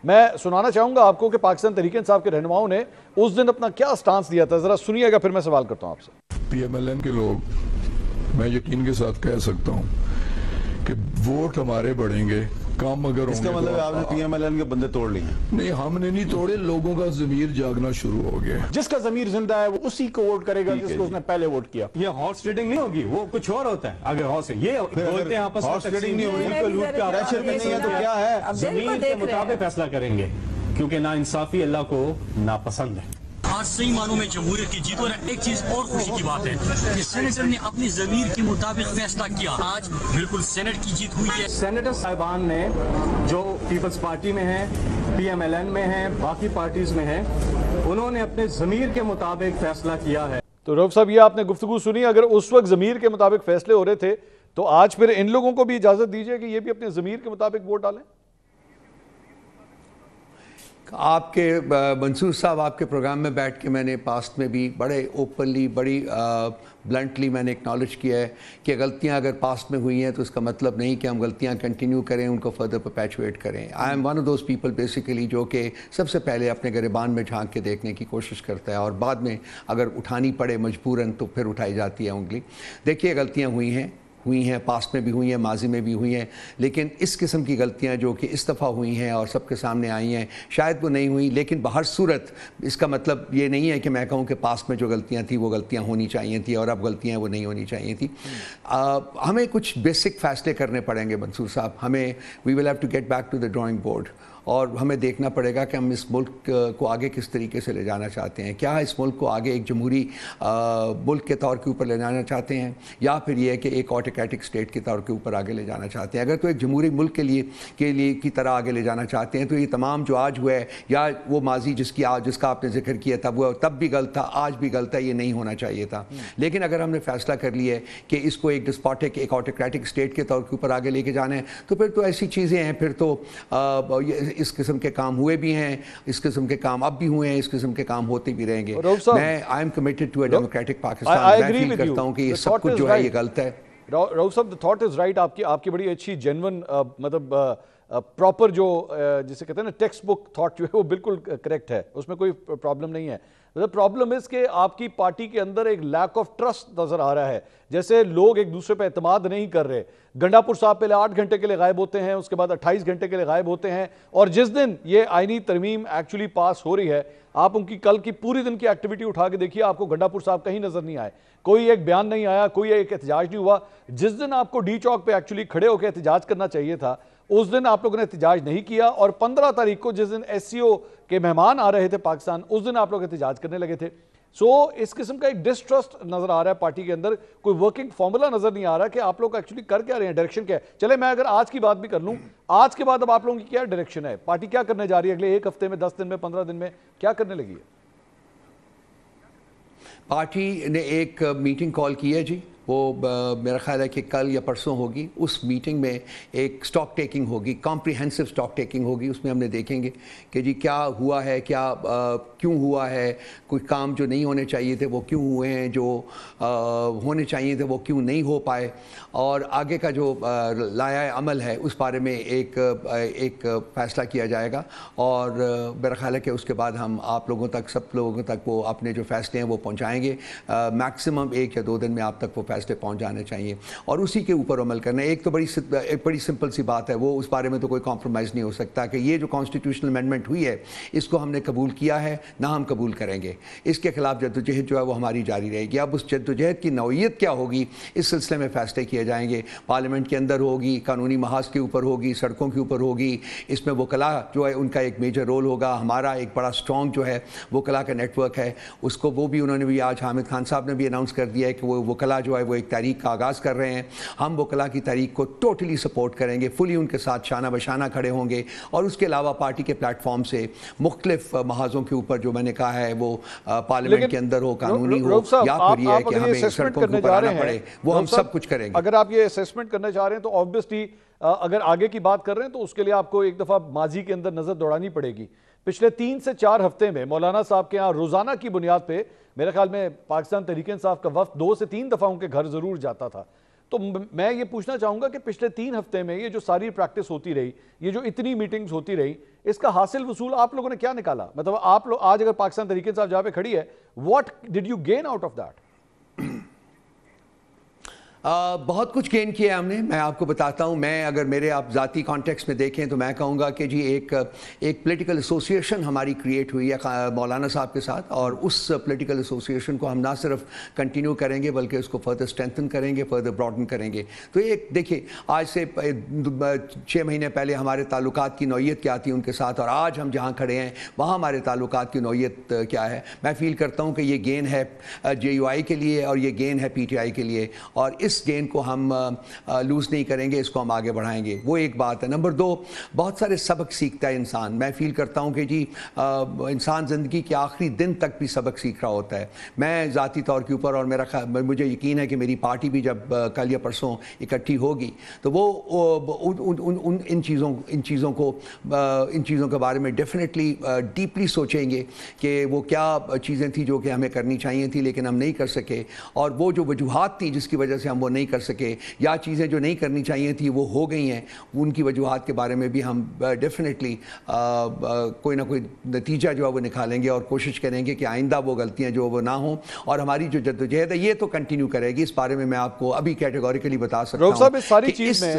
میں سنانا چاہوں گا آپ کو کہ پاکستان تحریک انصاف کے رہنماؤں نے اس دن اپنا کیا سٹانس دیا تھا، ذرا سنیے گا پھر میں سوال کرتا ہوں آپ سے۔ پی ایم ایل این کے لوگ میں یقین کے ساتھ کہہ سکتا ہوں کہ ووٹ ہمارے بڑھیں گے، کام اگر ہوں گے۔ اس کا مطلب ہے آپ نے پی ایم ایل این کے بندے توڑ لیے؟ نہیں، ہم نے نہیں توڑے، لوگوں کا ضمیر جاگنا شروع ہو گیا۔ جس کا ضمیر زندہ ہے وہ اسی کو ووٹ کرے گا جس کو اس نے پہلے ووٹ کیا۔ یہ ہارس ریڈنگ نہیں ہوگی، وہ کچھ اور ہوتا ہے۔ اگر ہارس یہ بولتے ہیں آپس میں ریڈنگ نہیں ہوگی، لوٹ کا پریشر نہیں ہے تو کیا ہے؟ زمین کے مطابق فیصلہ کریں گے، کیونکہ ناانصافی اللہ کو ناپسند ہے۔ آج صحیح معنوں میں جمہوریت کی جیت، اور ایک چیز اور خوشی کی بات ہے کہ سینیٹر نے اپنی ضمیر کے مطابق فیصلہ کیا۔ آج بالکل سینٹ کی جیت ہوئی ہے۔ سینیٹر صاحبان نے جو پیپلز پارٹی میں ہیں، پی ایم ایل این میں ہیں، باقی پارٹیز میں ہیں، انہوں نے اپنے ضمیر کے مطابق فیصلہ کیا ہے۔ تو رؤف صاحب، یہ آپ نے گفتگو سنی، اگر اس وقت ضمیر کے مطابق فیصلے ہو رہے تھے تو آج پھر ان لوگوں کو بھی اجازت دیجئے کہ یہ بھی اپنے ضمیر کے مطابق ووٹ ڈالیں؟ آپ کے منصور صاحب، آپ کے پروگرام میں بیٹھ کے میں نے پاسٹ میں بھی بڑے اوپنلی، بڑی بلنٹلی میں نے اکنالج کیا ہے کہ غلطیاں اگر پاسٹ میں ہوئی ہیں تو اس کا مطلب نہیں کہ ہم غلطیاں کنٹینیو کریں، ان کو فردر پرپیچویٹ کریں۔ I am one of those people basically جو کہ سب سے پہلے اپنے گریبان میں جھانک کے دیکھنے کی کوشش کرتا ہے، اور بعد میں اگر اٹھانی پڑے مجبوراً تو پھر اٹھائی جاتی ہے انگلی۔ دیکھیے، غلطیاں ہوئی ہیں، پاسٹ میں بھی ہوئی ہیں، ماضی میں بھی ہوئی ہیں، لیکن اس قسم کی غلطیاں جو کہ اس دفعہ ہوئی ہیں اور سب کے سامنے آئی ہیں، شاید وہ نہیں ہوئی، لیکن بہر صورت اس کا مطلب یہ نہیں ہے کہ میں کہوں کہ پاسٹ میں جو غلطیاں تھیں وہ غلطیاں ہونی چاہیے تھیں اور اب غلطیاں وہ نہیں ہونی چاہیے تھیں۔ ہمیں کچھ بیسک فیصلے کرنے پڑیں گے منصور صاحب، ہمیں we will have to get back to the drawing board, اور ہمیں دیکھنا پڑے گا کہ ہم اس ملک کو آگے کس طریقے سے لے جانا چاہتے ہیں۔ کیا اس ملک کو آگے ایک جمہوری ملک کے طور کے اوپر لے جانا چاہتے ہیں، یا پھر یہ کہ ایک آٹوکریٹک اسٹیٹ کے طور کے اوپر آگے لے جانا چاہتے ہیں؟ اگر تو ایک جمہوری ملک کے لیے کی طرح آگے لے جانا چاہتے ہیں تو یہ تمام جو آج ہوا ہے، یا وہ ماضی جس کا آپ نے ذکر کیا تھا وہ تب بھی غلط تھا، آج بھی غلط ہے، یہ نہیں ہونا چاہیے تھا۔ لیکن اگر ہم نے فیصلہ کر لیا ہے کہ اس کو ایک ڈسپوٹک، ایک آٹوکریٹک اسٹیٹ کے طور کے اوپر آگے لے کے جانا ہے، تو پھر تو ایسی چیزیں ہیں، پھر تو اس قسم کے کام ہوئے بھی ہیں، اس قسم کے کام اب بھی ہوئے ہیں، اس قسم کے کام ہوتے بھی رہیں گے۔ میں I am committed to a democratic Pakistan. میں فیل کرتا ہوں کہ یہ سب کچھ جو ہے یہ غلط ہے۔ رؤف صاحب، the thought is right، آپ کی بڑی اچھی جینون، مطلب پراپر جو جسے کہتے ہیں نا ٹیکسٹ بک تھاٹ جو ہے وہ بالکل کریکٹ ہے، اس میں کوئی پرابلم نہیں ہے۔ پرابلم اس کہ آپ کی پارٹی کے اندر ایک لیک آف ٹرسٹ نظر آ رہا ہے، جیسے لوگ ایک دوسرے پہ اعتماد نہیں کر رہے۔ گنڈا پور صاحب پہلے 8 گھنٹے کے لیے غائب ہوتے ہیں، اس کے بعد 28 گھنٹے کے لیے غائب ہوتے ہیں، اور جس دن یہ آئینی ترمیم ایکچولی پاس ہو رہی ہے، آپ ان کی کل کی پوری دن کی ایکٹیویٹی اٹھا کے دیکھیے، آپ کو گنڈا پور صاحب کہیں نظر نہیں آئے، کوئی ایک بیان نہیں آیا، کوئی ایک احتجاج نہیں ہوا۔ جس دن آپ کو ڈی چوک پہ ایکچولی کھڑے ہو کے احتجاج کرنا چاہیے تھا، اس دن آپ لوگوں نے احتجاج نہیں کیا، اور 15 تاریخ کو جس دن ایس سی او کے مہمان آ رہے تھے پاکستان، اس دن آپ لوگ احتجاج کرنے لگے تھے۔ اس قسم کا ایک ڈسٹرسٹ نظر آ رہا ہے پارٹی کے اندر، کوئی ورکنگ فارمولا نظر نہیں آ رہا کہ آپ لوگ ایکچولی کر کیا رہے ہیں، ڈائریکشن کیا ہے۔ چلے میں اگر آج کی بات بھی کر لوں، آج کے بعد اب آپ لوگوں کی کیا ڈائریکشن ہے، پارٹی کیا کرنے جا رہی ہے اگلے 1 ہفتے میں، 10 دن میں، 15 دن میں کیا کرنے لگی ہے؟ پارٹی نے ایک میٹنگ کال کی ہے جی، وہ میرا خیال ہے کہ کل یا پرسوں ہوگی۔ اس میٹنگ میں ایک سٹاک ٹیکنگ ہوگی، کمپریہنسو سٹاک ٹیکنگ ہوگی۔ اس میں ہم نے دیکھیں گے کہ جی کیا ہوا ہے، کیوں ہوا ہے، کوئی کام جو نہیں ہونے چاہیے تھے وہ کیوں ہوئے ہیں، جو ہونے چاہیے تھے وہ کیوں نہیں ہو پائے، اور آگے کا جو لائحہ عمل ہے اس بارے میں ایک فیصلہ کیا جائے گا، اور میرا خیال ہے کہ اس کے بعد ہم آپ لوگوں تک، سب لوگوں تک وہ اپنے جو فیصلے ہیں وہ پہنچائیں گے۔ میکسیمم 1 یا 2 دن میں آپ تک وہ فیصلے پہنچ جانے چاہیے، اور اسی کے اوپر عمل کرنا ہے۔ ایک تو بڑی سمپل سی بات ہے، وہ اس بارے میں تو کوئی کمپرومائز نہیں ہو سکتا کہ یہ جو کانسٹیٹیوشنل امینڈمنٹ ہوئی ہے اس کو ہم نے قبول کیا ہے، نہ ہم قبول کریں گے۔ اس کے خلاف جدوجہد جو ہے وہ ہماری جاری رہے گی۔ اب اس جدوجہد کی نوعیت کیا ہوگی، اس سلسلے میں فیصلے کیے جائیں گے، پارلیمنٹ کے اندر ہوگی، قانونی محاذ کے اوپر ہوگی، سڑکوں کے اوپر ہوگی۔ اس میں وکلاء جو ہے ان کا ایک میجر رول ہوگا۔ ہمارا ایک بڑا اسٹرانگ جو ہے وکلاء کا نیٹ ورک ہے، اس کو وہ بھی انہوں نے بھی آج حامد خان صاحب نے بھی اناؤنس کر دیا ہے کہ وہ وکلاء جو ہے وہ ایک تحریک کا آغاز کر رہے ہیں۔ ہم وکلاء کی تحریک کو ٹوٹلی سپورٹ کریں گے، فلی ان کے ساتھ شانہ بشانہ کھڑے ہوں گے، اور اس کے علاوہ پارٹی کے پلیٹ فارم سے مختلف محاذوں کے اوپر جو میں نے کہا ہے وہ پارلیمنٹ کے اندر ہو، قانونی ہو، یا پھر یہ ہے کہ ہمیں سڑکوں کے اوپر آنا پڑے، وہ ہم سب کچھ کریں گے۔ اگر آپ یہ اسیسمنٹ کرنے جا رہے ہیں تو آبویسلی اگر آگے کی بات کر رہے ہیں تو اس کے لیے آپ کو ایک دفعہ ماضی کے اندر نظر دوڑانی پڑے گی۔ پچھلے 3 سے 4 ہفتے میں مولانا صاحب کے یہاں روزانہ کی بنیاد پہ میرے خیال میں پاکستان تحریک انصاف کا وفد 2 سے 3 دفعہ ان کے گھر ضرور جاتا تھا۔ تو میں یہ پوچھنا چاہوں گا کہ پچھلے 3 ہفتے میں یہ جو ساری پریکٹس ہوتی رہی, یہ جو اتنی میٹنگز ہوتی رہی, اس کا حاصل وصول آپ لوگوں نے کیا نکالا؟ مطلب آپ لوگ آج اگر پاکستان تحریک انصاف جہاں پہ کھڑی ہے, what did you gain out of that? بہت کچھ گین کیا ہے ہم نے. میں آپ کو بتاتا ہوں, میں اگر میرے آپ ذاتی کانٹیکس میں دیکھیں تو میں کہوں گا کہ جی ایک پولیٹیکل ایسوسیشن ہماری کریٹ ہوئی ہے مولانا صاحب کے ساتھ, اور اس پولیٹیکل ایسوسیشن کو ہم نہ صرف کنٹینیو کریں گے بلکہ اس کو فردر اسٹرینتھن کریں گے, فردر براڈن کریں گے. تو ایک دیکھیے, آج سے 6 مہینے پہلے ہمارے تعلقات کی نوعیت کیا تھی ان کے ساتھ, اور آج ہم جہاں کھڑے ہیں وہاں ہمارے تعلقات کی نوعیت کیا ہے. میں فیل کرتا ہوں کہ یہ گین ہے JUI کے لیے اور یہ گین ہے PTI کے لیے, اور اس گین کو ہم لوز نہیں کریں گے, اس کو ہم آگے بڑھائیں گے. وہ ایک بات ہے. نمبر 2, بہت سارے سبق سیکھتا ہے انسان. میں فیل کرتا ہوں کہ جی انسان زندگی کے آخری دن تک بھی سبق سیکھ رہا ہوتا ہے. میں ذاتی طور کے اوپر, اور مجھے یقین ہے کہ میری پارٹی بھی جب کل یا پرسوں اکٹھی ہوگی تو وہ ان چیزوں کے بارے میں ڈیفینیٹلی ڈیپلی سوچیں گے کہ وہ کیا چیزیں تھیں جو کہ ہمیں کرنی چاہیے تھی لیکن ہم نہیں کر سکے, اور وہ جو وجوہات تھیں جس کی وجہ سے ہم وہ نہیں کر سکے, یا چیزیں جو نہیں کرنی چاہیے تھی وہ ہو گئی ہیں, ان کی وجوہات کے بارے میں بھی ہم ڈیفینیٹلی کوئی نہ کوئی نتیجہ جو ہے وہ نکالیں گے, اور کوشش کریں گے کہ آئندہ وہ غلطیاں جو وہ نہ ہوں, اور ہماری جو جدوجہد ہے یہ تو کنٹینیو کرے گی. اس بارے میں آپ کو ابھی کیٹیگوریکلی بتا سکتا ہوں صاحب اس ساری چیز میں